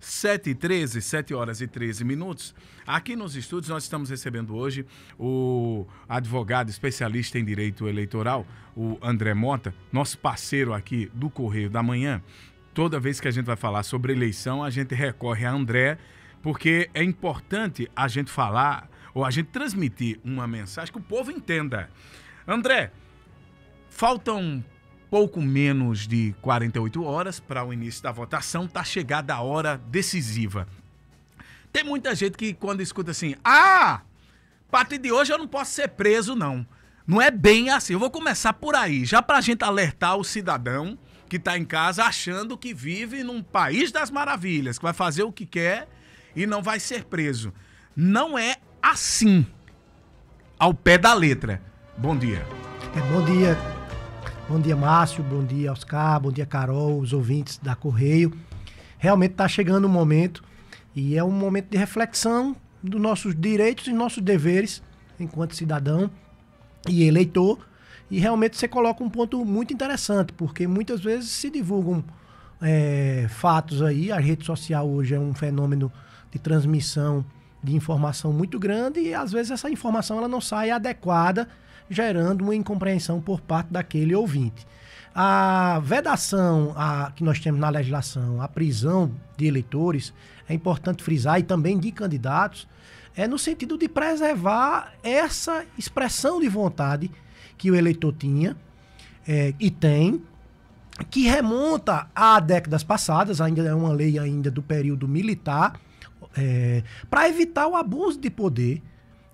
7h13, 7 horas e 13 minutos. Aqui nos estúdios nós estamos recebendo hoje o advogado especialista em direito eleitoral, o André Mota, nosso parceiro aqui do Correio da Manhã. Toda vez que a gente vai falar sobre eleição, a gente recorre a André, porque é importante a gente falar ou a gente transmitir uma mensagem que o povo entenda. André, faltam pouco menos de 48 horas para o início da votação, tá chegada a hora decisiva. Tem muita gente que quando escuta assim, a partir de hoje eu não posso ser preso não. Não é bem assim, eu vou começar por aí, já pra gente alertar o cidadão que tá em casa achando que vive num país das maravilhas, que vai fazer o que quer e não vai ser preso. Não é assim, ao pé da letra. Bom dia. Bom dia. Bom dia, Márcio, bom dia, Oscar, bom dia, Carol, os ouvintes da Correio. Realmente está chegando um momento, e é um momento de reflexão dos nossos direitos e nossos deveres enquanto cidadão e eleitor. E realmente você coloca um ponto muito interessante, porque muitas vezes se divulgam fatos aí. A rede social hoje é um fenômeno de transmissão de informação muito grande e às vezes essa informação ela não sai adequada, gerando uma incompreensão por parte daquele ouvinte. A vedação que nós temos na legislação, a prisão de eleitores, é importante frisar, e também de candidatos, é no sentido de preservar essa expressão de vontade que o eleitor tinha e tem, que remonta a décadas passadas, ainda é uma lei ainda do período militar, para evitar o abuso de poder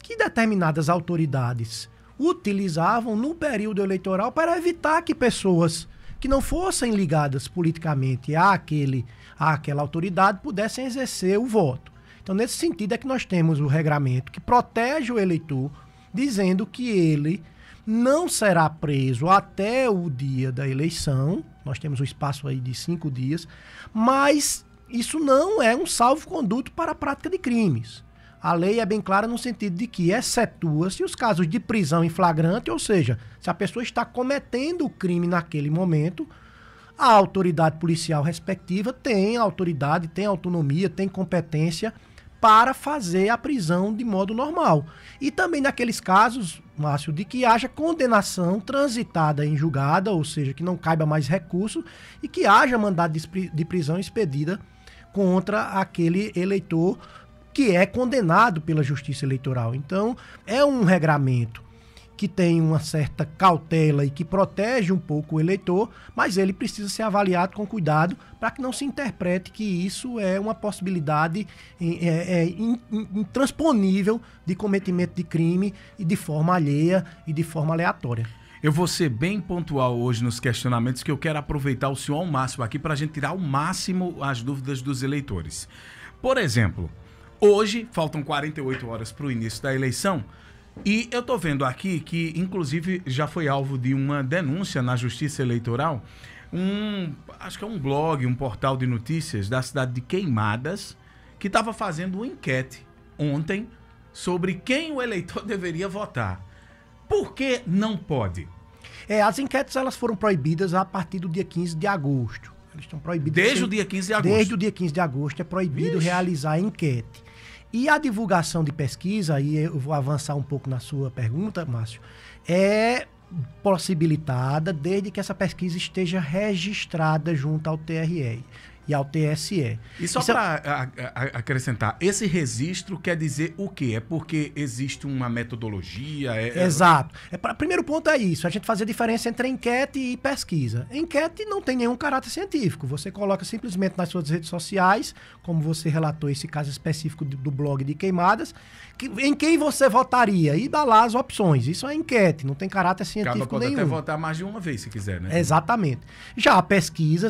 que determinadas autoridades utilizavam no período eleitoral para evitar que pessoas que não fossem ligadas politicamente àquela autoridade pudessem exercer o voto. Então, nesse sentido é que nós temos o regramento que protege o eleitor, dizendo que ele não será preso até o dia da eleição. Nós temos um espaço aí de 5 dias, mas isso não é um salvo-conduto para a prática de crimes. A lei é bem clara no sentido de que excetua-se os casos de prisão em flagrante, ou seja, se a pessoa está cometendo o crime naquele momento, a autoridade policial respectiva tem autoridade, tem autonomia, tem competência para fazer a prisão de modo normal. E também naqueles casos, Márcio, de que haja condenação transitada em julgada, ou seja, que não caiba mais recurso e que haja mandado de prisão expedida contra aquele eleitor que é condenado pela Justiça Eleitoral. Então, é um regramento que tem uma certa cautela e que protege um pouco o eleitor, mas ele precisa ser avaliado com cuidado para que não se interprete que isso é uma possibilidade intransponível de cometimento de crime e de forma alheia e de forma aleatória. Eu vou ser bem pontual hoje nos questionamentos, que eu quero aproveitar o senhor ao máximo aqui para a gente tirar ao máximo as dúvidas dos eleitores. Por exemplo, hoje faltam 48 horas para o início da eleição e eu estou vendo aqui que, inclusive, já foi alvo de uma denúncia na Justiça Eleitoral, acho que é um blog, um portal de notícias da cidade de Queimadas, que estava fazendo uma enquete ontem sobre quem o eleitor deveria votar. Por que não pode? As enquetes elas foram proibidas a partir do dia 15 de agosto. Eles estão proibidos. Desde o dia 15 de agosto? Desde o dia 15 de agosto é proibido realizar a enquete. E a divulgação de pesquisa, aí eu vou avançar um pouco na sua pergunta, Márcio, é possibilitada desde que essa pesquisa esteja registrada junto ao TRE e ao TSE. E só para acrescentar, esse registro quer dizer o quê? É porque existe uma metodologia? Exato. Primeiro ponto é isso, a gente fazer a diferença entre enquete e pesquisa. Enquete não tem nenhum caráter científico, você coloca simplesmente nas suas redes sociais, como você relatou esse caso específico do blog de Queimadas, em quem você votaria e dá lá as opções. Isso é enquete, não tem caráter científico nenhum. Pode até votar mais de uma vez se quiser, né? Exatamente. Já a pesquisa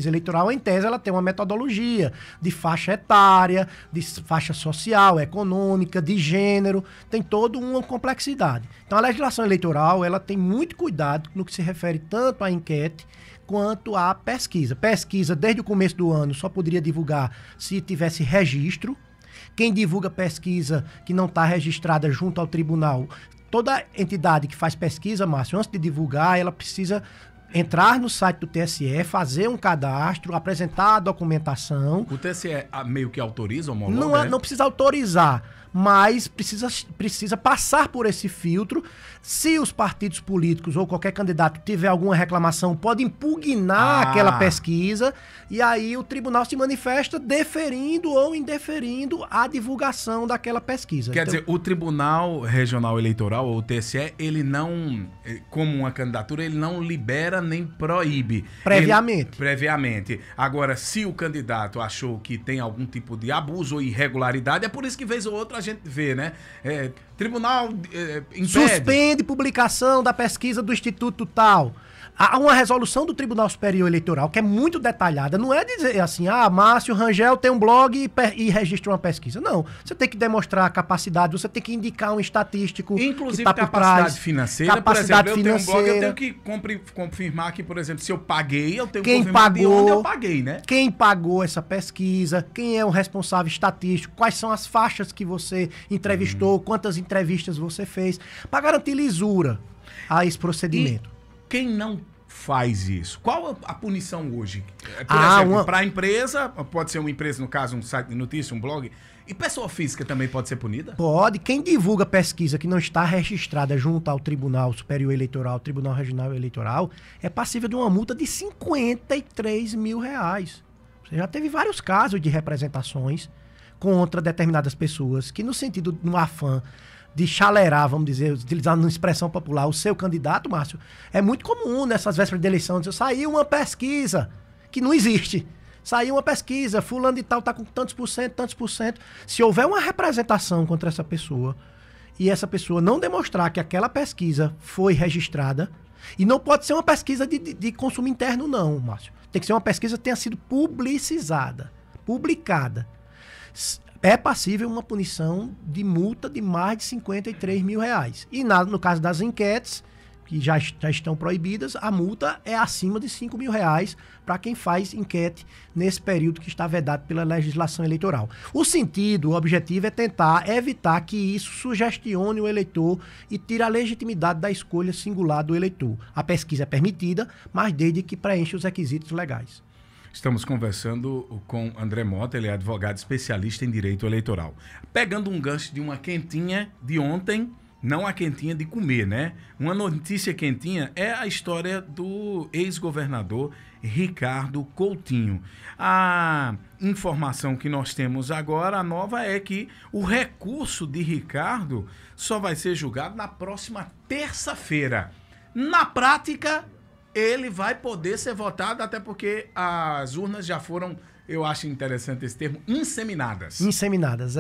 eleitoral, em tese, ela tem uma metodologia de faixa etária, de faixa social, econômica, de gênero, tem toda uma complexidade. Então, a legislação eleitoral, ela tem muito cuidado no que se refere tanto à enquete quanto à pesquisa. Pesquisa, desde o começo do ano, só poderia divulgar se tivesse registro. Quem divulga pesquisa que não está registrada junto ao tribunal, toda entidade que faz pesquisa, Márcio, antes de divulgar, ela precisa Entrar no site do TSE, fazer um cadastro, apresentar a documentação. O TSE meio que autoriza, homologa? Não precisa autorizar, mas precisa passar por esse filtro. Se os partidos políticos ou qualquer candidato tiver alguma reclamação, pode impugnar aquela pesquisa, e aí o tribunal se manifesta deferindo ou indeferindo a divulgação daquela pesquisa. Quer dizer, o Tribunal Regional Eleitoral, ou o TSE, ele não, como uma candidatura, ele não libera nem proíbe. Previamente. Previamente. Agora, se o candidato achou que tem algum tipo de abuso ou irregularidade, é por isso que vez ou outra a gente vê, né? Tribunal impede. Suspende publicação da pesquisa do Instituto tal. Há uma resolução do Tribunal Superior Eleitoral que é muito detalhada. Não é dizer assim, Márcio Rangel tem um blog e registra uma pesquisa. Não. Você tem que demonstrar capacidade, você tem que indicar um estatístico. Inclusive que tá capacidade financeira. Capacidade por exemplo, financeira. eu tenho um blog, eu tenho que confirmar que, por exemplo, se eu paguei, eu tenho que Quem confirmar pagou, de onde eu paguei, né? Quem pagou essa pesquisa, quem é o responsável estatístico, quais são as faixas que você entrevistou, quantas entrevistas você fez, para garantir lisura a esse procedimento. Quem não faz isso? Qual a punição hoje? Por exemplo, para a empresa, pode ser uma empresa, no caso, um site de notícia, um blog, e pessoa física também pode ser punida? Pode. Quem divulga pesquisa que não está registrada junto ao Tribunal Superior Eleitoral, Tribunal Regional Eleitoral, é passível de uma multa de R$53 mil. Você já teve vários casos de representações contra determinadas pessoas que, no afã de chalerar, vamos dizer, utilizando uma expressão popular, o seu candidato, Márcio, é muito comum nessas vésperas de eleição dizer, saiu uma pesquisa que não existe. Saiu uma pesquisa, fulano de tal tá com tantos por cento, tantos por cento. Se houver uma representação contra essa pessoa e essa pessoa não demonstrar que aquela pesquisa foi registrada, e não pode ser uma pesquisa de consumo interno não, Márcio. Tem que ser uma pesquisa que tenha sido publicizada, publicada. É passível uma punição de multa de mais de R$53 mil. E no caso das enquetes, que já estão proibidas, a multa é acima de R$5 mil para quem faz enquete nesse período que está vedado pela legislação eleitoral. O objetivo é tentar evitar que isso sugestione o eleitor e tire a legitimidade da escolha singular do eleitor. A pesquisa é permitida, mas desde que preencha os requisitos legais. Estamos conversando com André Mota, ele é advogado especialista em direito eleitoral. Pegando um gancho de uma quentinha de ontem, não a quentinha de comer, né? Uma notícia quentinha é a história do ex-governador Ricardo Coutinho. A informação que nós temos agora, a nova, é que o recurso de Ricardo só vai ser julgado na próxima terça-feira. Na prática, ele vai poder ser votado, até porque as urnas já foram, eu acho interessante esse termo, inseminadas. Inseminadas,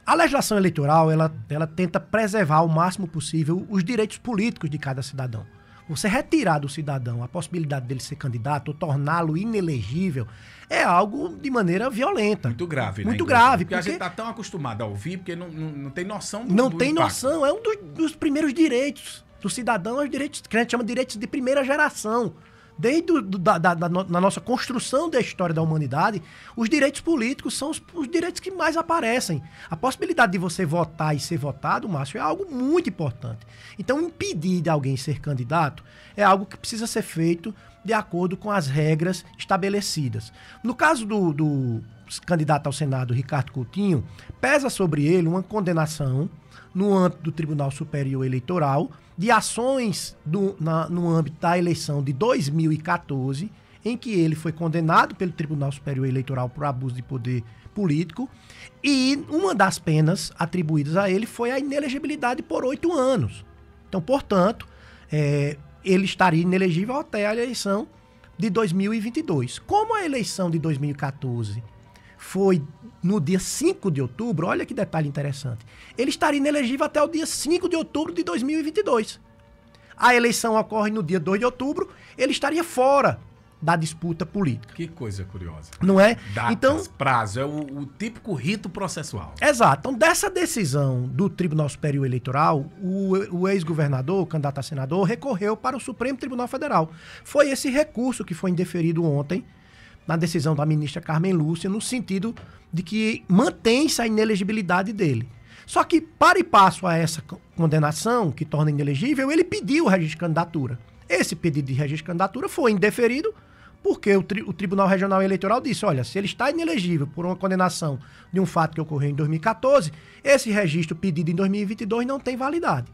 A legislação eleitoral, ela tenta preservar ao máximo possível os direitos políticos de cada cidadão. Você retirar do cidadão a possibilidade dele ser candidato ou torná-lo inelegível é algo de maneira violenta. Muito grave, né? Muito grave. Porque a gente está tão acostumado a ouvir, porque não tem noção do Não tem impacto. noção, é um dos primeiros direitos do cidadão, os direitos que a gente chama de direitos de primeira geração. Desde na nossa construção da história da humanidade, os direitos políticos são os direitos que mais aparecem. A possibilidade de você votar e ser votado, Márcio, é algo muito importante. Então, impedir de alguém ser candidato é algo que precisa ser feito de acordo com as regras estabelecidas. No caso do candidato ao Senado, Ricardo Coutinho, pesa sobre ele uma condenação no âmbito do Tribunal Superior Eleitoral de ações no âmbito da eleição de 2014, em que ele foi condenado pelo Tribunal Superior Eleitoral por abuso de poder político, e uma das penas atribuídas a ele foi a inelegibilidade por 8 anos. Então, portanto, ele estaria inelegível até a eleição de 2022. Como a eleição de 2014 foi no dia 5 de outubro, olha que detalhe interessante, ele estaria inelegível até o dia 5 de outubro de 2022. A eleição ocorre no dia 2 de outubro, ele estaria fora da disputa política. Que coisa curiosa. Não é? Datas, então, prazo, é o típico rito processual. Exato. Então, dessa decisão do Tribunal Superior Eleitoral, o ex-governador, o candidato a senador, recorreu para o Supremo Tribunal Federal. Foi esse recurso que foi indeferido ontem, na decisão da ministra Carmen Lúcia, no sentido de que mantém-se a inelegibilidade dele. Só que, para e passo a essa condenação, que torna inelegível, ele pediu o registro de candidatura. Esse pedido de registro de candidatura foi indeferido, porque o Tribunal Regional Eleitoral disse, olha, se ele está inelegível por uma condenação de um fato que ocorreu em 2014, esse registro pedido em 2022 não tem validade.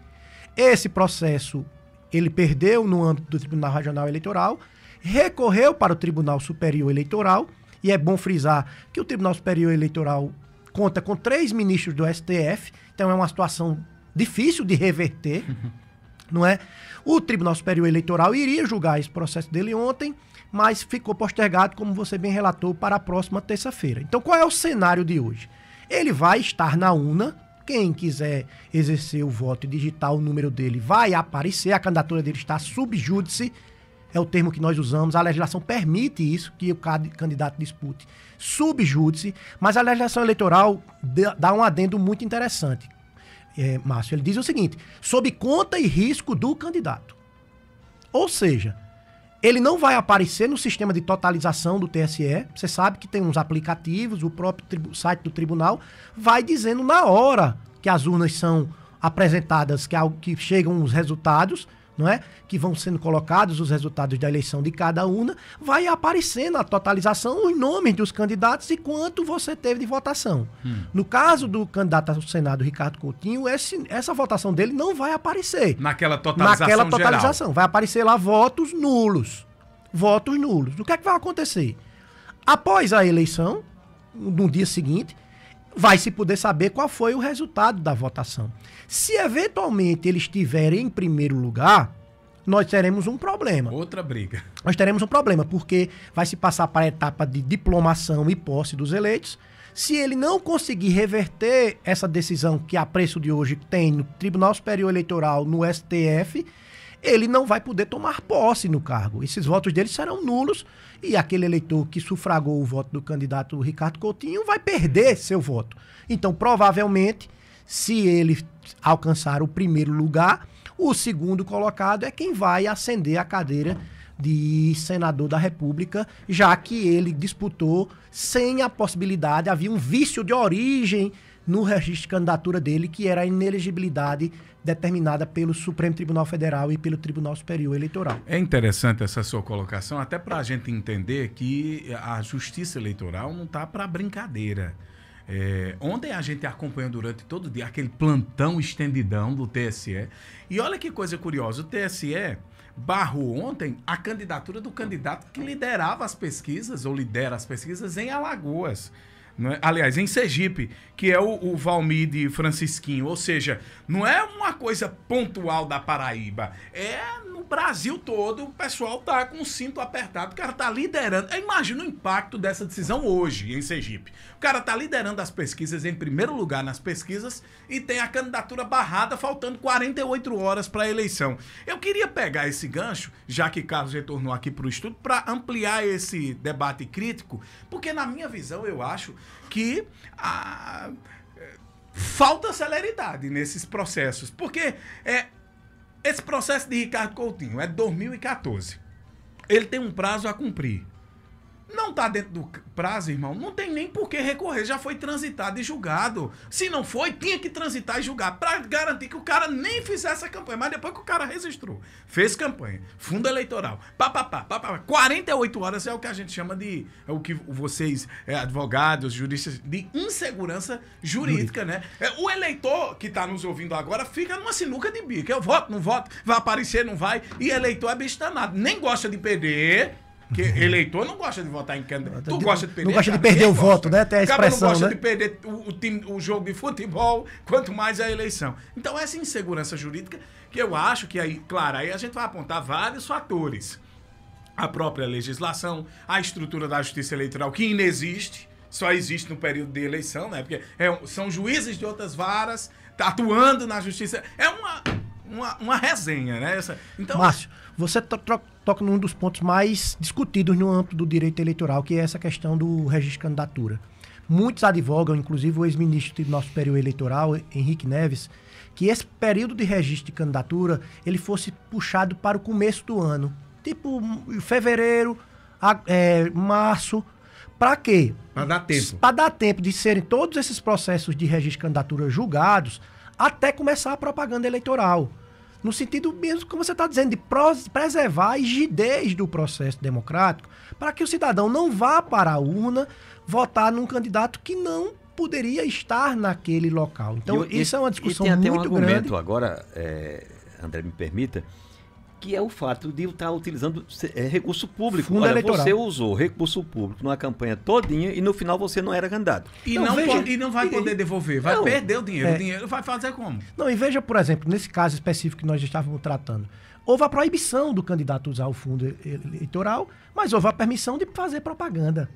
Esse processo, ele perdeu no âmbito do Tribunal Regional Eleitoral, recorreu para o Tribunal Superior Eleitoral, e é bom frisar que o Tribunal Superior Eleitoral conta com 3 ministros do STF, então é uma situação difícil de reverter, não é? O Tribunal Superior Eleitoral iria julgar esse processo dele ontem, mas ficou postergado, como você bem relatou, para a próxima terça-feira. Então, qual é o cenário de hoje? Ele vai estar na urna, quem quiser exercer o voto e digitar o número dele vai aparecer, a candidatura dele está sub júdice, é o termo que nós usamos, a legislação permite isso, que o candidato dispute sub júdice, mas a legislação eleitoral dá um adendo muito interessante, Márcio. Ele diz o seguinte, sob conta e risco do candidato. Ou seja, ele não vai aparecer no sistema de totalização do TSE, você sabe que tem uns aplicativos, o próprio site do tribunal vai dizendo na hora que as urnas são apresentadas, que chegam os resultados, não é? Que vão sendo colocados os resultados da eleição de cada urna, vai aparecer na totalização os nomes dos candidatos e quanto você teve de votação. No caso do candidato ao Senado, Ricardo Coutinho, essa votação dele não vai aparecer. Naquela totalização geral. Vai aparecer lá votos nulos. Votos nulos. O que é que vai acontecer? Após a eleição, no dia seguinte, vai se poder saber qual foi o resultado da votação. Se eventualmente ele estiver em primeiro lugar, nós teremos um problema. Outra briga. Nós teremos um problema, porque vai se passar para a etapa de diplomação e posse dos eleitos. Se ele não conseguir reverter essa decisão que a preço de hoje tem no Tribunal Superior Eleitoral, no STF, ele não vai poder tomar posse no cargo. Esses votos dele serão nulos e aquele eleitor que sufragou o voto do candidato Ricardo Coutinho vai perder seu voto. Então, provavelmente, se ele alcançar o primeiro lugar, o segundo colocado é quem vai ascender a cadeira de senador da República, já que ele disputou sem a possibilidade, havia um vício de origem no registro de candidatura dele, que era a inelegibilidade determinada pelo Supremo Tribunal Federal e pelo Tribunal Superior Eleitoral. É interessante essa sua colocação, até para a gente entender que a justiça eleitoral não está para brincadeira. Ontem a gente acompanhou durante todo o dia aquele plantão estendidão do TSE, e olha que coisa curiosa, o TSE barrou ontem a candidatura do candidato que liderava as pesquisas, ou lidera as pesquisas em Alagoas. Não é? Aliás, em Sergipe, que é o Valmir Francisquinho, ou seja, não é uma coisa pontual da Paraíba, é no Brasil todo, o pessoal tá com o cinto apertado, o cara tá liderando. Imagina o impacto dessa decisão hoje em Sergipe. O cara tá liderando as pesquisas, em primeiro lugar nas pesquisas, e tem a candidatura barrada, faltando 48 horas para a eleição. Eu queria pegar esse gancho, já que Carlos retornou aqui para o estúdio, para ampliar esse debate crítico, porque na minha visão eu acho que falta celeridade nesses processos, porque esse processo de Ricardo Coutinho é de 2014, ele tem um prazo a cumprir. Não está dentro do prazo, irmão, não tem nem por que recorrer, já foi transitado e julgado. Se não foi, tinha que transitar e julgar, para garantir que o cara nem fizesse a campanha. Mas depois que o cara registrou, fez campanha, fundo eleitoral, 48 horas é o que a gente chama de, é o que vocês, advogados, juristas, de insegurança jurídica, né? O eleitor que está nos ouvindo agora fica numa sinuca de bico. Eu voto, não voto, vai aparecer, não vai, e eleitor é bicho danado, nem gosta de perder. Porque eleitor não gosta de votar em candidato. Tu gosta de perder. Não gosta de perder o voto, né? Tem a expressão, não gosta, né? de perder o jogo de futebol, quanto mais a eleição. Então, essa insegurança jurídica, que eu acho que aí, claro, aí a gente vai apontar vários fatores. A própria legislação, a estrutura da justiça eleitoral, que inexiste, só existe no período de eleição, né? Porque são juízes de outras varas atuando na justiça. É uma resenha, né? Então, Márcio, você toca num dos pontos mais discutidos no âmbito do direito eleitoral, que é essa questão do registro de candidatura. Muitos advogam, inclusive o ex-ministro do Tribunal Superior Eleitoral, Henrique Neves, que esse período de registro de candidatura ele fosse puxado para o começo do ano, tipo fevereiro, março, Para quê? Para dar tempo. Para dar tempo de serem todos esses processos de registro de candidatura julgados até começar a propaganda eleitoral. No sentido mesmo, como você está dizendo, de preservar a rigidez do processo democrático, para que o cidadão não vá para a urna votar num candidato que não poderia estar naquele local. Então, isso é uma discussão muito grande. E tem até um argumento agora, André, me permita, que é o fato de estar utilizando recurso público. Fundo eleitoral. Você usou recurso público numa campanha todinha e no final você não era candidato. E não vai poder devolver, vai perder o dinheiro. O dinheiro vai fazer como? Não, e veja, por exemplo, nesse caso específico que nós estávamos tratando, houve a proibição do candidato usar o fundo eleitoral, mas houve a permissão de fazer propaganda.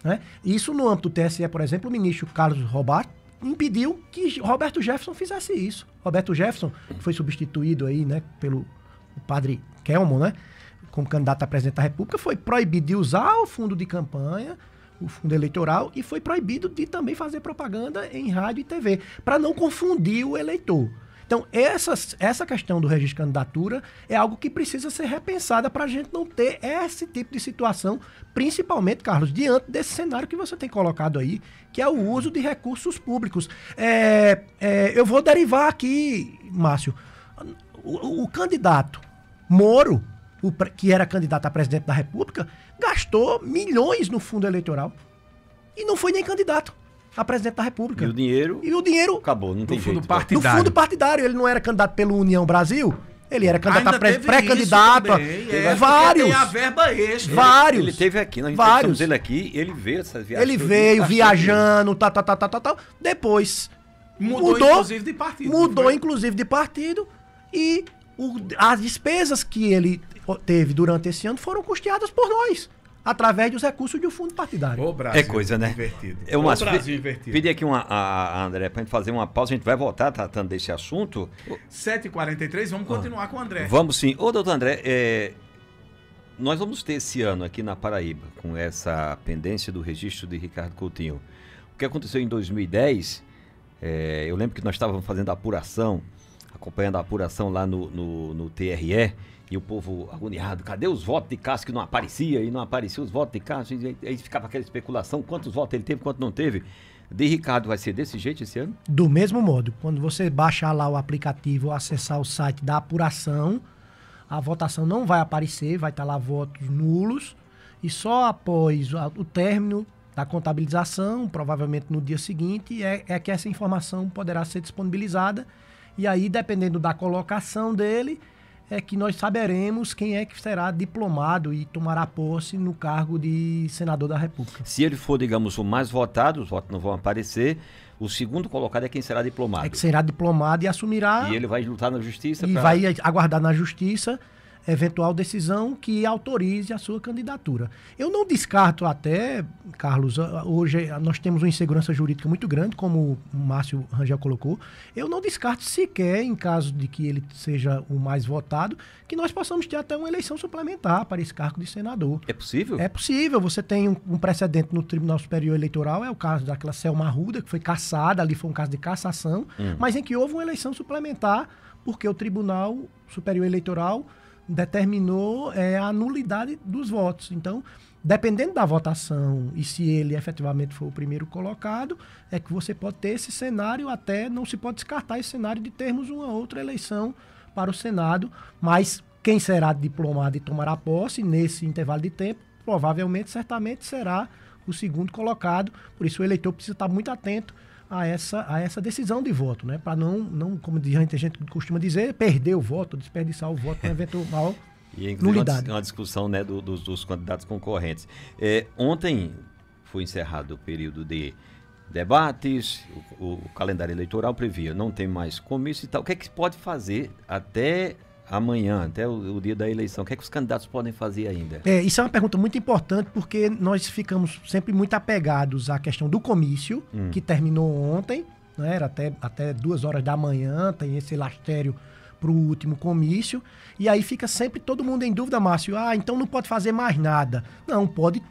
Né? Isso no âmbito do TSE, por exemplo, o ministro Carlos Roberto impediu que Roberto Jefferson fizesse isso. Roberto Jefferson, que foi substituído aí, né, pelo o padre Kelmo, né, como candidato a presidente da República, foi proibido de usar o fundo de campanha, o fundo eleitoral, e foi proibido de também fazer propaganda em rádio e TV, para não confundir o eleitor. Então, essa questão do registro de candidatura é algo que precisa ser repensada para a gente não ter esse tipo de situação, principalmente, Carlos, diante desse cenário que você tem colocado aí, que é o uso de recursos públicos. Eu vou derivar aqui, Márcio, o candidato Moro, que era candidato a presidente da República, gastou milhões no fundo eleitoral e não foi nem candidato a presidente da República. E o dinheiro acabou, não tem jeito. No fundo partidário, ele não era candidato pelo União Brasil, ele era candidato a pré-candidato. Vários. Tem a verba extra. Vários. Ele teve aqui, nós entrevistamos ele aqui, ele veio essas viagens. Ele veio viajando, tal. Depois mudou inclusive de partido. Mudou inclusive de partido e as despesas que ele teve durante esse ano foram custeadas por nós, através dos recursos do fundo partidário. O Brasil coisa, né? Invertido. O Brasil invertido. Pedi aqui a André pra gente fazer uma pausa, a gente vai voltar tratando desse assunto. 7h43, vamos continuar com o André. Vamos sim. Ô, doutor André, nós vamos ter esse ano aqui na Paraíba, com essa pendência do registro de Ricardo Coutinho. O que aconteceu em 2010, eu lembro que nós estávamos fazendo a apuração, acompanhando a apuração lá no TRE, e o povo agoniado, cadê os votos de Cássio que não aparecia, e não apareciam os votos de Cássio, e aí ficava aquela especulação, quantos votos ele teve, quantos não teve. De Ricardo vai ser desse jeito esse ano? Do mesmo modo, quando você baixar lá o aplicativo ou acessar o site da apuração, a votação não vai aparecer, vai estar lá votos nulos, e só após o término da contabilização, provavelmente no dia seguinte, é que essa informação poderá ser disponibilizada. E aí, dependendo da colocação dele, é que nós saberemos quem é que será diplomado e tomará posse no cargo de senador da República. Se ele for, digamos, o mais votado, os votos não vão aparecer, o segundo colocado é quem será diplomado. É que será diplomado e assumirá... E ele vai lutar na justiça? E vai aguardar na justiça eventual decisão que autorize a sua candidatura. Eu não descarto até, Carlos, hoje nós temos uma insegurança jurídica muito grande, como o Márcio Rangel colocou, eu não descarto sequer, em caso de que ele seja o mais votado, que nós possamos ter até uma eleição suplementar para esse cargo de senador. É possível? É possível. Você tem um precedente no Tribunal Superior Eleitoral, é o caso daquela Selma Arruda, que foi cassada, ali foi um caso de cassação, mas em que houve uma eleição suplementar, porque o Tribunal Superior Eleitoral determinou a nulidade dos votos. Então, dependendo da votação e se ele efetivamente for o primeiro colocado, é que você pode ter esse cenário, até não se pode descartar esse cenário de termos uma outra eleição para o Senado, mas quem será diplomado e tomará posse nesse intervalo de tempo, provavelmente, certamente será o segundo colocado. Por isso o eleitor precisa estar muito atento a essa decisão de voto, né? Para não, como a gente costuma dizer, perder o voto, desperdiçar o voto na eventual nulidade. Uma discussão, né, dos candidatos concorrentes. Ontem foi encerrado o período de debates, o calendário eleitoral previa, não tem mais comício e tal. O que é que se pode fazer até amanhã, até o dia da eleição? O que é que os candidatos podem fazer ainda? Isso é uma pergunta muito importante, porque nós ficamos sempre muito apegados à questão do comício, que terminou ontem, né? Era até 2 horas da manhã, tem esse lastério para o último comício, e aí fica sempre todo mundo em dúvida, Márcio, então não pode fazer mais nada. Não, pode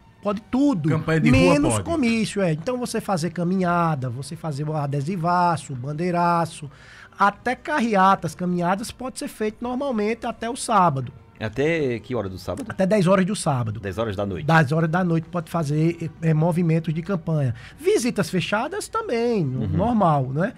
tudo, campanha de menos rua pode. Comício. Então você fazer caminhada, você fazer adesivaço, bandeiraço, até carreatas, caminhadas pode ser feito normalmente até o sábado. Até que hora do sábado? Até 10 horas do sábado. 10 horas da noite. 10 horas da noite pode fazer movimentos de campanha. Visitas fechadas também, normal, né?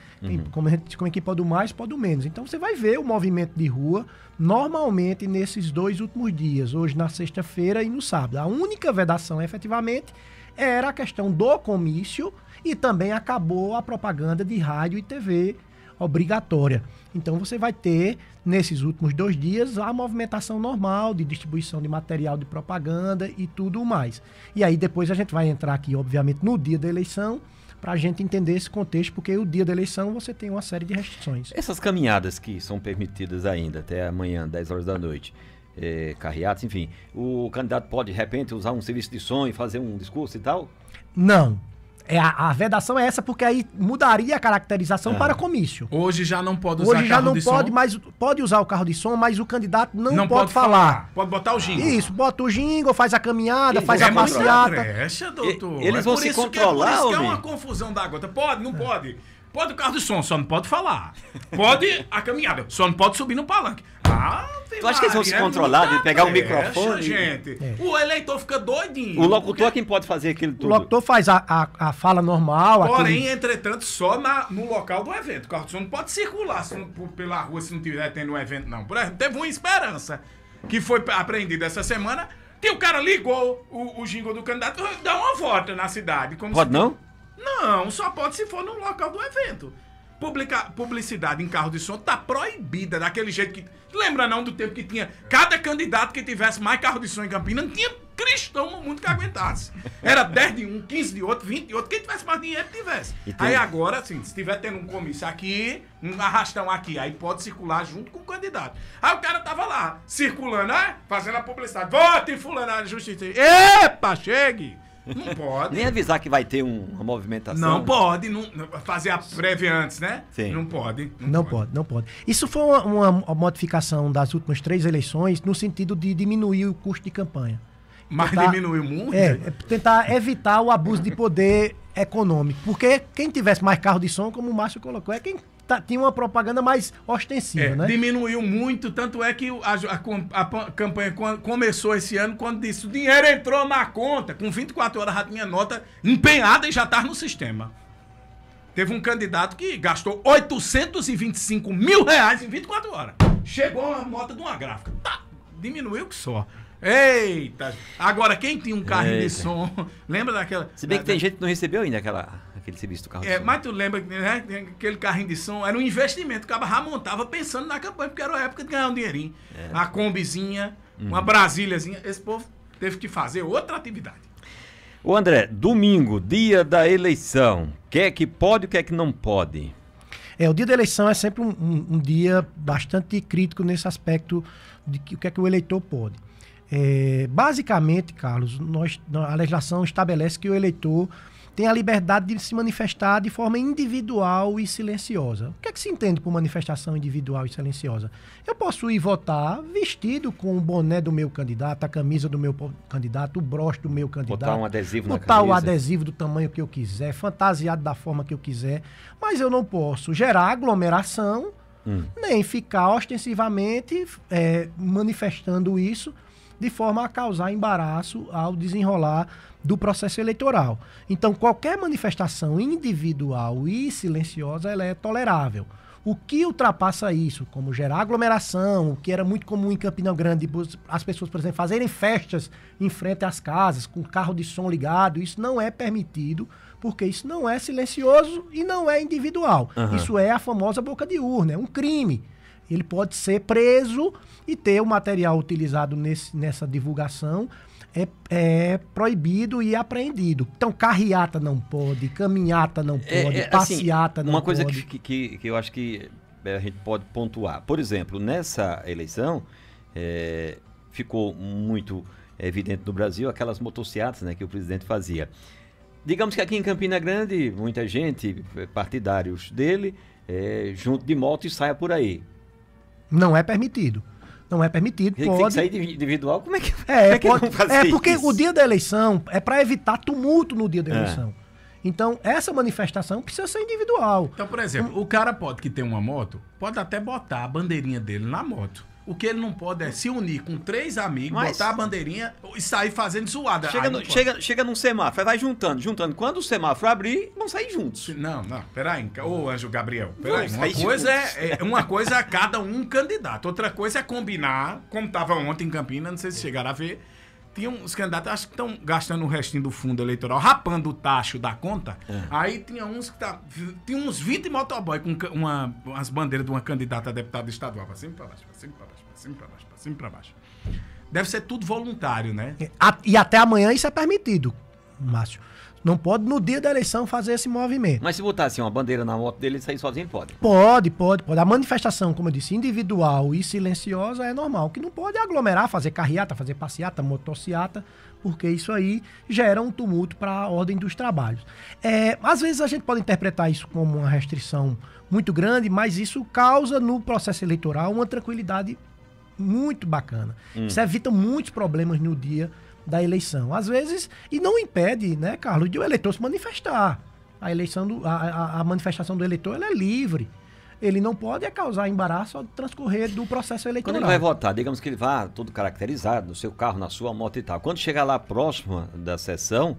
Como a equipe pode o mais, pode o menos. Então você vai ver o movimento de rua normalmente nesses 2 últimos dias, hoje na sexta-feira e no sábado. A única vedação, efetivamente, era a questão do comício e também acabou a propaganda de rádio e TV obrigatória. Então você vai ter, nesses últimos 2 dias, a movimentação normal de distribuição de material de propaganda e tudo mais. E aí depois a gente vai entrar aqui, obviamente, no dia da eleição, para a gente entender esse contexto, porque o dia da eleição você tem uma série de restrições. Essas caminhadas que são permitidas ainda até amanhã, 10 horas da noite, carreatas, enfim, o candidato pode, de repente, usar um serviço de som e fazer um discurso e tal? Não. A vedação é essa, porque aí mudaria a caracterização para comício. Hoje já não pode usar Hoje já carro não de pode, som. mas pode usar o carro de som, mas o candidato não pode falar. Pode botar o jingle. Isso, bota o jingle, faz a caminhada, Ele faz é a passeata. Brecha, doutor. Eles vão se controlar, por isso que é homem? uma confusão da gota. Pode, não pode. Pode o carro de som, só não pode falar. Pode a caminhada, só não pode subir no palanque. Tu acha que eles vão se controlar de pegar o microfone? Gente. O eleitor fica doidinho. O locutor é quem pode fazer aquilo tudo. O locutor faz a fala normal. Porém, entretanto, só no local do evento. O carro de som não pode circular pela rua se não tiver tendo um evento, não. Por exemplo, teve uma Esperança que foi apreendida essa semana que o cara ligou o jingle do candidato e dá uma volta na cidade. Pode não? Não, só pode se for no local do evento. Publicidade em carro de som tá proibida daquele jeito que... Lembra não do tempo que tinha... Cada candidato que tivesse mais carro de som em Campinas, não tinha cristão no mundo que aguentasse. Era 10 de um, 15 de outro, 20 de outro. Quem tivesse mais dinheiro, tivesse. Aí agora, assim, se tiver tendo um comício aqui, um arrastão aqui, aí pode circular junto com o candidato. Aí o cara tava lá, circulando, fazendo a publicidade. Vote em fulano na justiça. Epa, chegue! Não pode. Nem avisar que vai ter uma movimentação. Não pode. Fazer a prévia antes, né? Sim. Não pode. Não pode. Isso foi uma modificação das últimas 3 eleições no sentido de diminuir o custo de campanha. Mas diminuiu muito? Tentar evitar o abuso de poder econômico. Porque quem tivesse mais carro de som, como o Márcio colocou, é quem tinha uma propaganda mais ostensiva, né? Diminuiu muito, tanto é que a campanha começou esse ano quando disse o dinheiro entrou na conta, com 24 horas já tinha nota empenhada e já estava no sistema. Teve um candidato que gastou 825 mil reais em 24 horas. Chegou a nota de uma gráfica. Diminuiu que só. Eita! Agora, quem tinha um carrinho de som... Lembra daquela... Se bem que tem gente que não recebeu ainda aquele serviço do carro de som. Mas tu lembra, né? Aquele carrinho de som era um investimento. O cara já montava pensando na campanha, porque era a época de ganhar um dinheirinho. A Kombizinha, uma Brasíliazinha. Esse povo teve que fazer outra atividade. Ô André, domingo, dia da eleição. O que é que pode e o que é que não pode? O dia da eleição é sempre um dia bastante crítico nesse aspecto de o que é que o eleitor pode. Basicamente, Carlos, a legislação estabelece que o eleitor tem a liberdade de se manifestar de forma individual e silenciosa. O que é que se entende por manifestação individual e silenciosa? Eu posso ir votar vestido com o boné do meu candidato, a camisa do meu candidato, o broche do meu candidato. Botar um adesivo na camisa. Botar o adesivo do tamanho que eu quiser, fantasiado da forma que eu quiser. Mas eu não posso gerar aglomeração, nem ficar ostensivamente manifestando isso de forma a causar embaraço ao desenrolar do processo eleitoral. Então, qualquer manifestação individual e silenciosa, ela é tolerável. O que ultrapassa isso, como gerar aglomeração, o que era muito comum em Campina Grande, as pessoas, por exemplo, fazerem festas em frente às casas, com carro de som ligado, isso não é permitido, porque isso não é silencioso e não é individual. Isso é a famosa boca de urna, é um crime. Ele pode ser preso e ter o material utilizado nessa divulgação proibido e apreendido. Então, carreata não pode, caminhata não pode, passeata não pode. Uma coisa que eu acho que a gente pode pontuar. Por exemplo, nessa eleição, ficou muito evidente no Brasil aquelas motocicletas, né, que o presidente fazia. Digamos que aqui em Campina Grande, muita gente, partidários dele, junto de moto e saia por aí. Não é permitido. Não é permitido. Tem que sair individual? Como é que vão fazer porque isso? O dia da eleição é para evitar tumulto no dia da eleição. Então, essa manifestação precisa ser individual. Então, por exemplo, o cara que tem uma moto, pode até botar a bandeirinha dele na moto. O que ele não pode é se unir com 3 amigos, Mas- botar a bandeirinha e sair fazendo zoada. Chega, Aí no, não pode. chega num semáforo, vai juntando. Quando o semáforo abrir, vão sair juntos. Não, peraí, ô Anjo Gabriel, peraí. Vamos Uma sair coisa uma coisa é cada um candidato, outra coisa é combinar, como estava ontem em Campinas, não sei se chegaram a ver, tinha uns candidatos, acho que estão gastando o restinho do fundo eleitoral, rapando o tacho da conta, aí tinha uns que tinha uns 20 motoboy com umas bandeiras de uma candidata a deputada estadual, pra cima e pra baixo, pra cima e pra baixo, pra cima e pra baixo, pra cima e pra baixo. Deve ser tudo voluntário, né? E até amanhã isso é permitido, Márcio. Não pode, no dia da eleição, fazer esse movimento. Mas se botar assim uma bandeira na moto dele e sair sozinho, ele pode. Pode. A manifestação, como eu disse, individual e silenciosa é normal. O que não pode é aglomerar, fazer carreata, fazer passeata, motociata, porque isso aí gera um tumulto para a ordem dos trabalhos. Às vezes a gente pode interpretar isso como uma restrição muito grande, mas isso causa no processo eleitoral uma tranquilidade muito bacana. Isso evita muitos problemas no dia da eleição. Às vezes, e não impede, né, Carlos, de o eleitor se manifestar. A manifestação do eleitor ela é livre. Ele não pode causar embaraço ao transcorrer do processo Quando eleitoral. ele vai votar, digamos que ele vá todo caracterizado, no seu carro, na sua moto e tal. Quando chegar lá próximo da sessão,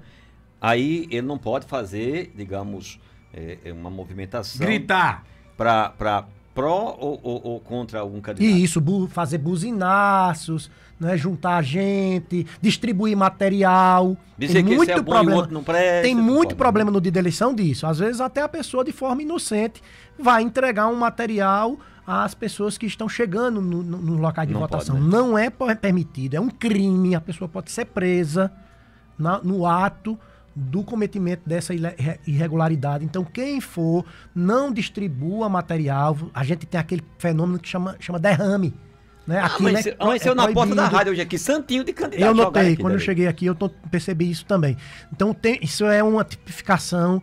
aí ele não pode fazer, digamos, uma movimentação... Gritar. Para pró ou contra algum candidato. E isso, fazer buzinaços, né, juntar gente, distribuir material. Dizer que esse é bom e o outro não presta. Tem não muito pode, problema no dia da eleição disso. Às vezes até a pessoa, de forma inocente, vai entregar um material às pessoas que estão chegando no local de Não votação. pode, né? Não é permitido, é um crime. A pessoa pode ser presa no ato do cometimento dessa irregularidade. Então, quem for, não distribua material. A gente tem aquele fenômeno que chama derrame. Né? Amanheceu na porta da rádio hoje aqui, santinho de candidato. Eu notei, aqui, quando eu cheguei aqui, eu percebi isso também. Então, isso é uma tipificação.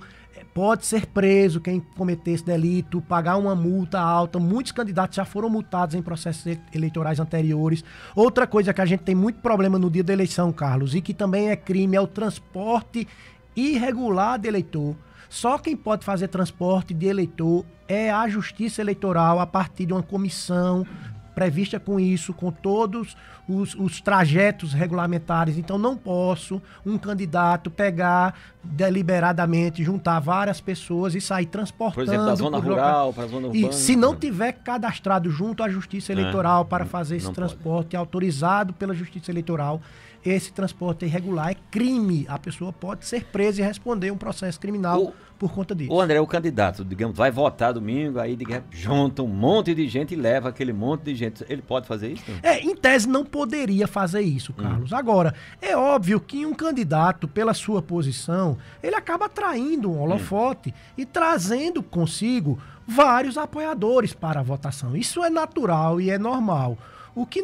Pode ser preso quem cometer esse delito, pagar uma multa alta. Muitos candidatos já foram multados em processos eleitorais anteriores. Outra coisa que a gente tem muito problema no dia da eleição, Carlos, e que também é crime, é o transporte irregular de eleitor. Só quem pode fazer transporte de eleitor é a Justiça Eleitoral, a partir de uma comissão prevista com isso, com todos os trajetos regulamentares. Então não posso um candidato pegar deliberadamente, juntar várias pessoas e sair transportando. Por exemplo, da zona rural para a zona urbana. E se não tiver cadastrado junto à Justiça Eleitoral para fazer esse transporte autorizado pela Justiça Eleitoral, esse transporte irregular é crime. A pessoa pode ser presa e responder um processo criminal por conta disso. O André, o candidato, digamos, vai votar domingo, aí junta um monte de gente e leva aquele monte de gente. Ele pode fazer isso? Em tese não poderia fazer isso, Carlos. Agora, é óbvio que um candidato, pela sua posição, ele acaba atraindo um holofote e trazendo consigo vários apoiadores para a votação. Isso é natural e é normal. O que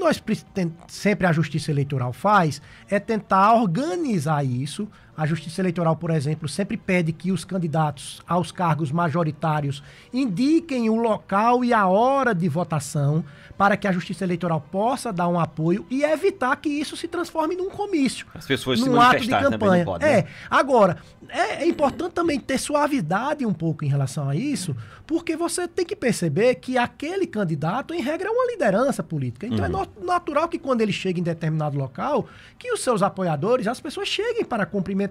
sempre a Justiça Eleitoral faz é tentar organizar isso. A Justiça Eleitoral, por exemplo, sempre pede que os candidatos aos cargos majoritários indiquem o local e a hora de votação para que a Justiça Eleitoral possa dar um apoio e evitar que isso se transforme num comício. As pessoas num se manifestarem ato de campanha. também não podem, né? Agora, é importante também ter suavidade um pouco em relação a isso, porque você tem que perceber que aquele candidato, em regra, é uma liderança política. Então é natural que quando ele chega em determinado local, que os seus apoiadores, as pessoas cheguem para cumprimentá-lo.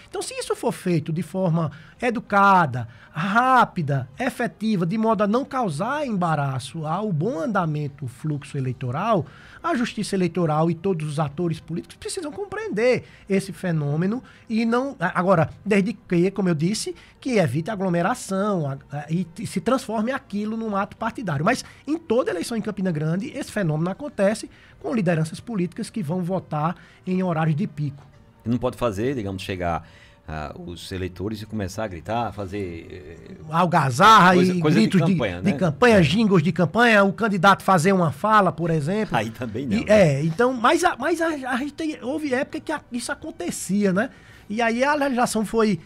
Então, se isso for feito de forma educada, rápida, efetiva, de modo a não causar embaraço ao bom andamento do fluxo eleitoral, a Justiça Eleitoral e todos os atores políticos precisam compreender esse fenômeno e não... Agora, desde que, como eu disse, que evite aglomeração e se transforme aquilo num ato partidário. Mas em toda eleição em Campina Grande, esse fenômeno acontece com lideranças políticas que vão votar em horários de pico. Não pode fazer, digamos, chegar os eleitores e começar a gritar, fazer... algazarra e coisa gritos de campanha, jingles de campanha, o candidato fazer uma fala, por exemplo. Aí também não. Então, mas a gente houve época que isso acontecia, né? E aí a legislação foi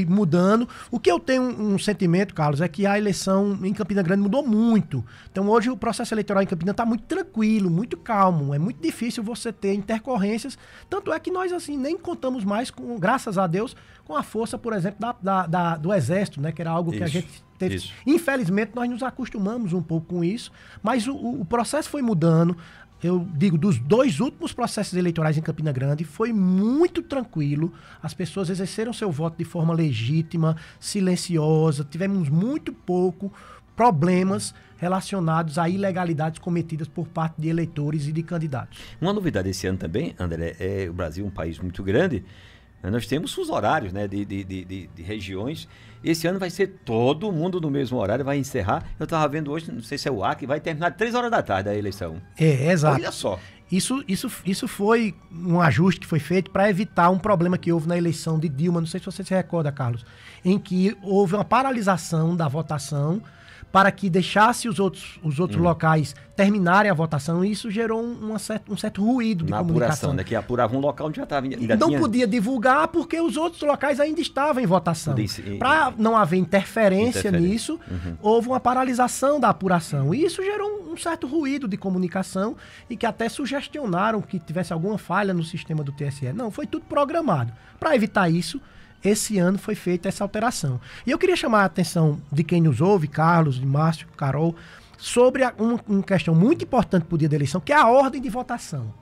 mudando. O que eu tenho um sentimento, Carlos, é que a eleição em Campina Grande mudou muito. Então hoje o processo eleitoral em Campina está muito tranquilo, muito calmo. É muito difícil você ter intercorrências. Tanto é que nós assim nem contamos mais, graças a Deus, com a força, por exemplo, do Exército, né? Que era algo que a gente teve. Isso. Infelizmente, nós nos acostumamos um pouco com isso, mas o processo foi mudando. Eu digo, dos 2 últimos processos eleitorais em Campina Grande, foi muito tranquilo. As pessoas exerceram seu voto de forma legítima, silenciosa. Tivemos muito pouco problemas relacionados a ilegalidades cometidas por parte de eleitores e de candidatos. Uma novidade esse ano também, André, o Brasil é um país muito grande. Nós temos os horários, né, de regiões. Esse ano vai ser todo mundo no mesmo horário, vai encerrar. Eu estava vendo hoje, não sei se é o Acre, vai terminar 3 horas da tarde a eleição. Exato. Olha só. Isso foi um ajuste que foi feito para evitar um problema que houve na eleição de Dilma, não sei se você se recorda, Carlos, em que houve uma paralisação da votação para que deixasse os outros locais terminarem a votação, e isso gerou um certo ruído de comunicação. Apuração, né? Que apurava um local onde já estava. Não podia divulgar porque os outros locais ainda estavam em votação. Para não haver interferência nisso, houve uma paralisação da apuração. E isso gerou um certo ruído de comunicação e que até sugestionaram que tivesse alguma falha no sistema do TSE. Não, foi tudo programado. Para evitar isso, esse ano foi feita essa alteração. E eu queria chamar a atenção de quem nos ouve, Carlos, de Márcio, Carol, sobre uma questão muito importante para o dia da eleição, que é a ordem de votação.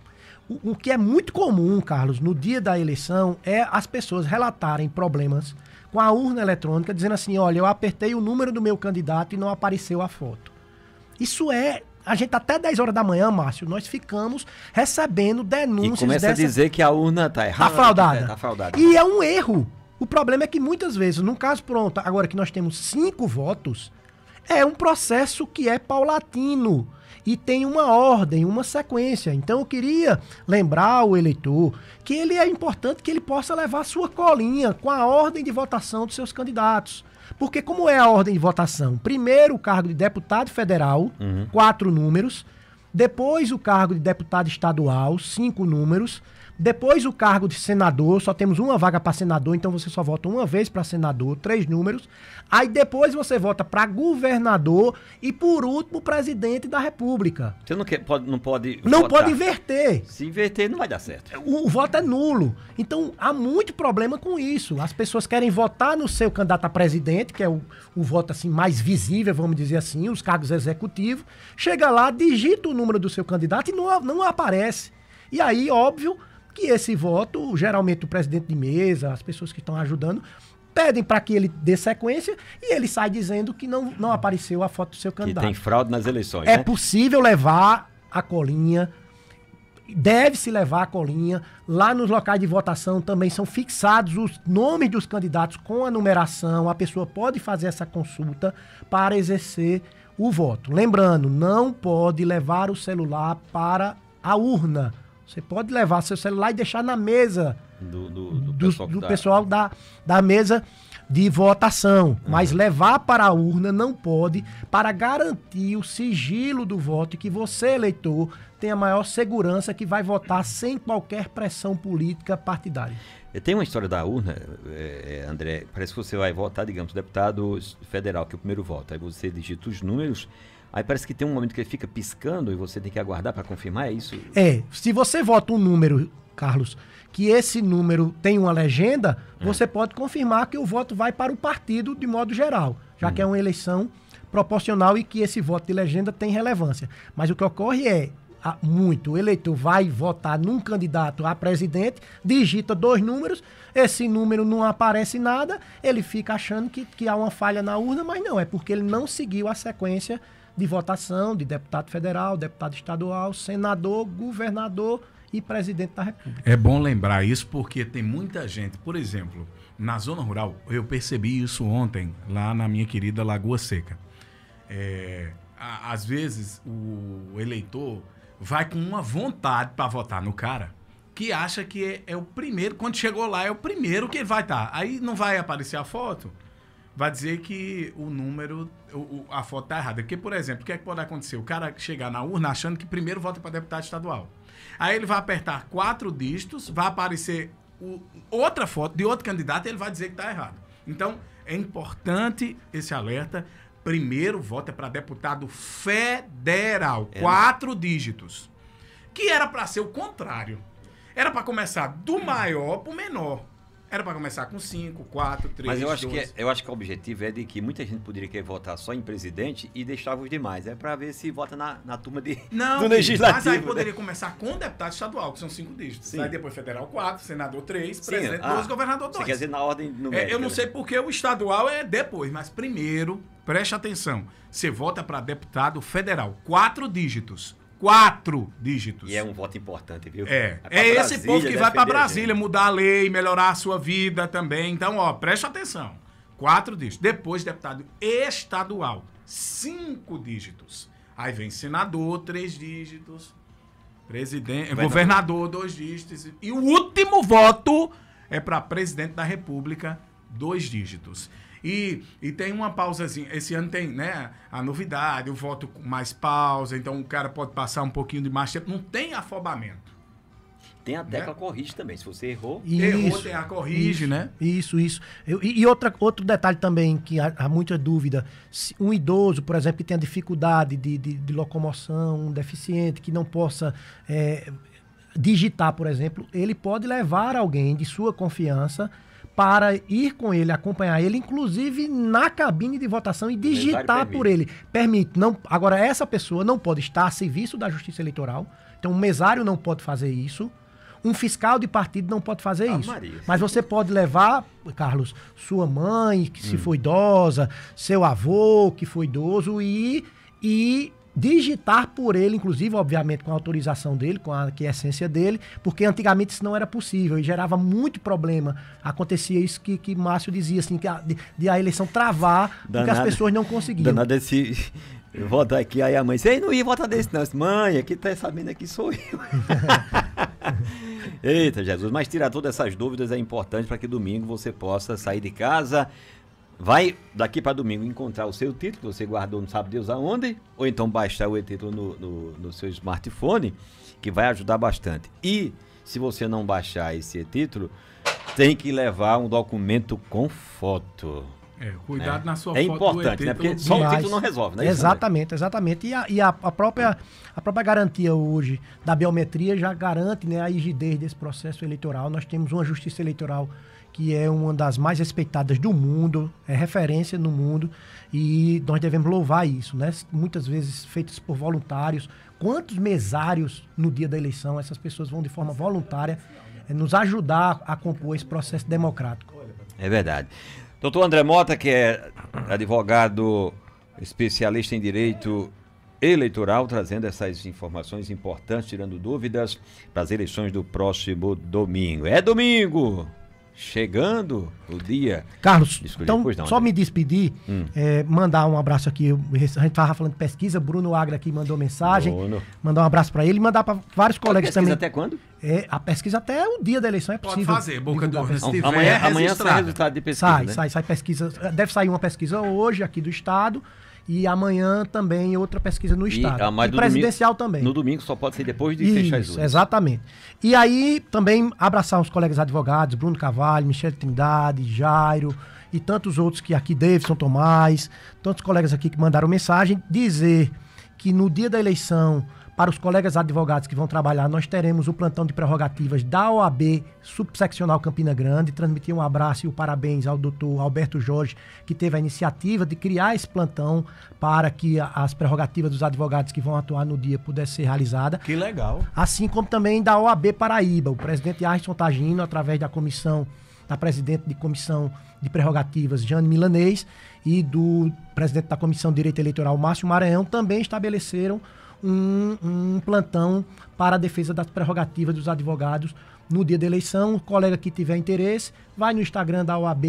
O que é muito comum, Carlos, no dia da eleição, é as pessoas relatarem problemas com a urna eletrônica, dizendo assim, olha, eu apertei o número do meu candidato e não apareceu a foto. Isso é... A gente até 10 horas da manhã, Márcio, nós ficamos recebendo denúncias e começa a dizer que a urna está errada. Tá fraudada. E é um erro. O problema é que muitas vezes, num caso pronto, agora que nós temos 5 votos, é um processo que é paulatino e tem uma ordem, uma sequência. Então eu queria lembrar o eleitor que ele é importante que ele possa levar sua colinha com a ordem de votação dos seus candidatos. Porque como é a ordem de votação? Primeiro o cargo de deputado federal, 4 números. Depois o cargo de deputado estadual, 5 números. Depois o cargo de senador, só temos uma vaga para senador, então você só vota uma vez para senador, 3 números. Aí depois você vota para governador e por último presidente da República. Você não pode Não pode inverter. Se inverter não vai dar certo. O voto é nulo. Então há muito problema com isso. As pessoas querem votar no seu candidato a presidente, que é o voto assim mais visível, vamos dizer assim, os cargos executivos. Chega lá, digita o número do seu candidato e não aparece. E aí, óbvio, que esse voto, geralmente o presidente de mesa, as pessoas que estão ajudando, pedem para que ele dê sequência e ele sai dizendo que não apareceu a foto do seu candidato. Que tem fraude nas eleições, É possível levar a colinha, deve-se levar a colinha. Lá nos locais de votação também são fixados os nomes dos candidatos com a numeração. A pessoa pode fazer essa consulta para exercer o voto. Lembrando, não pode levar o celular para a urna. Você pode levar seu celular e deixar na mesa do pessoal da mesa de votação. Mas levar para a urna não pode, para garantir o sigilo do voto e que você, eleitor, tenha maior segurança que vai votar sem qualquer pressão política partidária. Tem uma história da urna, André, parece que você vai votar, digamos, deputado federal, que é o primeiro voto. Aí você digita os números. Aí parece que tem um momento que ele fica piscando e você tem que aguardar para confirmar, é isso? Se você vota um número, Carlos, que esse número tem uma legenda, você pode confirmar que o voto vai para o partido de modo geral, já que é uma eleição proporcional e que esse voto de legenda tem relevância. Mas o que ocorre o eleitor vai votar num candidato a presidente, digita 2 números, esse número não aparece nada, ele fica achando que há uma falha na urna, mas não, é porque ele não seguiu a sequência de votação de deputado federal, deputado estadual, senador, governador e presidente da República. É bom lembrar isso porque tem muita gente, por exemplo, na zona rural, eu percebi isso ontem, lá na minha querida Lagoa Seca. Às vezes o eleitor vai com uma vontade para votar no cara, que acha que é o primeiro, quando chegou lá é o primeiro que ele vai estar. Aí não vai aparecer a foto, vai dizer que o número, a foto tá errada. Porque, por exemplo, o que é que pode acontecer? O cara chegar na urna achando que primeiro vota para deputado estadual. Aí ele vai apertar 4 dígitos, vai aparecer outra foto de outro candidato e ele vai dizer que tá errado. Então, é importante esse alerta. Primeiro voto é para deputado federal, 4 dígitos. Que era para ser o contrário. Era para começar do maior para o menor. Era para começar com 5, 4, 3, Mas 2. eu acho que o objetivo é de que muita gente poderia querer votar só em presidente e deixava os demais. É para ver se vota na turma Não, do legislativo. mas aí poderia começar com deputado estadual, que são 5 dígitos. Sim. Aí depois federal 4, senador 3, Sim, presidente 2, governador 2. Você quer dizer na ordem numérica. Eu não sei porque o estadual é depois, mas primeiro, preste atenção, você vota para deputado federal, 4 dígitos. 4 dígitos. E é um voto importante, viu? É pra esse Brasília, povo que vai para defender a Brasília gente. mudar a lei, melhorar a sua vida também. Então, ó, preste atenção. 4 dígitos. Depois, deputado estadual, 5 dígitos. Aí vem senador, 3 dígitos. Presidente, governador, 2 dígitos. E o último voto é para presidente da República, 2 dígitos. E tem uma pausazinha. Esse ano tem, né, a novidade, o voto com mais pausa, então o cara pode passar um pouquinho de mais tempo. Não tem afobamento. Tem a tecla corrige também. Se você errou, Errou, tem a corrige, né? Isso. Outro detalhe também, que há muita dúvida. Se um idoso, por exemplo, que tenha dificuldade de locomoção, um deficiente, que não possa digitar, por exemplo, ele pode levar alguém de sua confiança para ir com ele, acompanhar ele, inclusive na cabine de votação e digitar por ele. Permite. Não, agora, essa pessoa não pode estar a serviço da Justiça Eleitoral, então um mesário não pode fazer isso, um fiscal de partido não pode fazer isso. Maria. Mas você pode levar, Carlos, sua mãe, que se for idosa, seu avô, que foi idoso, e digitar por ele, inclusive, obviamente, com a autorização dele, com a quiescência dele, porque antigamente isso não era possível e gerava muito problema. Acontecia isso que Márcio dizia, assim, que a eleição travar, porque as pessoas não conseguiam. Danado esse... Votar aqui, aí a mãe, você não ia votar desse não. Mãe, aqui tá sabendo aqui sou eu. Eita, Jesus, mas tirar todas essas dúvidas é importante para que domingo você possa sair de casa. Vai daqui para domingo encontrar o seu título, que você guardou, não sabe Deus aonde, ou então baixar o e-título no seu smartphone, que vai ajudar bastante. E se você não baixar esse e-título, tem que levar um documento com foto. Cuidado na sua foto. É foto. importante, né? Porque só o título não resolve, né? Exatamente. E a própria garantia hoje da biometria já garante, né, a rigidez desse processo eleitoral. Nós temos uma justiça eleitoral que é uma das mais respeitadas do mundo, é referência no mundo, e nós devemos louvar isso, né? Muitas vezes feitas por voluntários. Quantos mesários no dia da eleição essas pessoas vão de forma voluntária nos ajudar a compor esse processo democrático? É verdade. Doutor André Mota, que é advogado especialista em direito eleitoral, trazendo essas informações importantes, tirando dúvidas para as eleições do próximo domingo. É domingo! Chegando o dia. Carlos, escolher. então, Pois não, só André. me despedir, mandar um abraço aqui. A gente estava falando de pesquisa, Bruno Agra aqui mandou mensagem. Bruno. Mandar um abraço para ele e mandar para vários colegas também. Até quando? A pesquisa até o dia da eleição é Pode possível. fazer, boca do divulgar. se tiver Amanhã sai registrado. resultado de pesquisa, né? Sai pesquisa. Deve sair uma pesquisa hoje aqui do Estado e amanhã também outra pesquisa no Estado. Mas E presidencial também. No domingo só pode ser depois de fechar as Isso, urnas. exatamente. E aí também abraçar os colegas advogados, Bruno Carvalho, Michele Trindade, Jairo e tantos outros que aqui, Davidson Tomás, tantos colegas aqui que mandaram mensagem, dizer que no dia da eleição, para os colegas advogados que vão trabalhar, nós teremos o plantão de prerrogativas da OAB Subseccional Campina Grande. Transmitir um abraço e o parabéns ao doutor Alberto Jorge, que teve a iniciativa de criar esse plantão para que as prerrogativas dos advogados que vão atuar no dia pudessem ser realizadas. Que legal. Assim como também da OAB Paraíba, o presidente Ayrton Tagino, através da presidente de comissão de prerrogativas, Jane Milanês, e do presidente da comissão de direito eleitoral, Márcio Maranhão, também estabeleceram um plantão para a defesa das prerrogativas dos advogados no dia da eleição. O colega que tiver interesse, vai no Instagram da OAB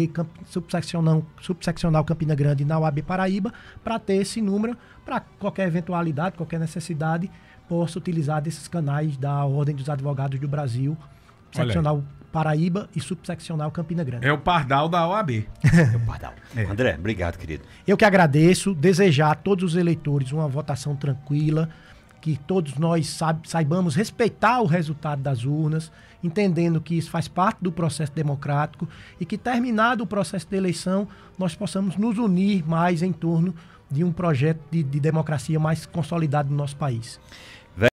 Subseccional Campina Grande, na OAB Paraíba, para ter esse número, para qualquer eventualidade, qualquer necessidade, possa utilizar desses canais da Ordem dos Advogados do Brasil, seccional Paraíba e subseccional Campina Grande. É o pardal da OAB. É o pardal. André, obrigado, querido. Eu que agradeço, desejar a todos os eleitores uma votação tranquila, que todos nós saibamos respeitar o resultado das urnas, entendendo que isso faz parte do processo democrático e que, terminado o processo de eleição, nós possamos nos unir mais em torno de um projeto de democracia mais consolidado no nosso país.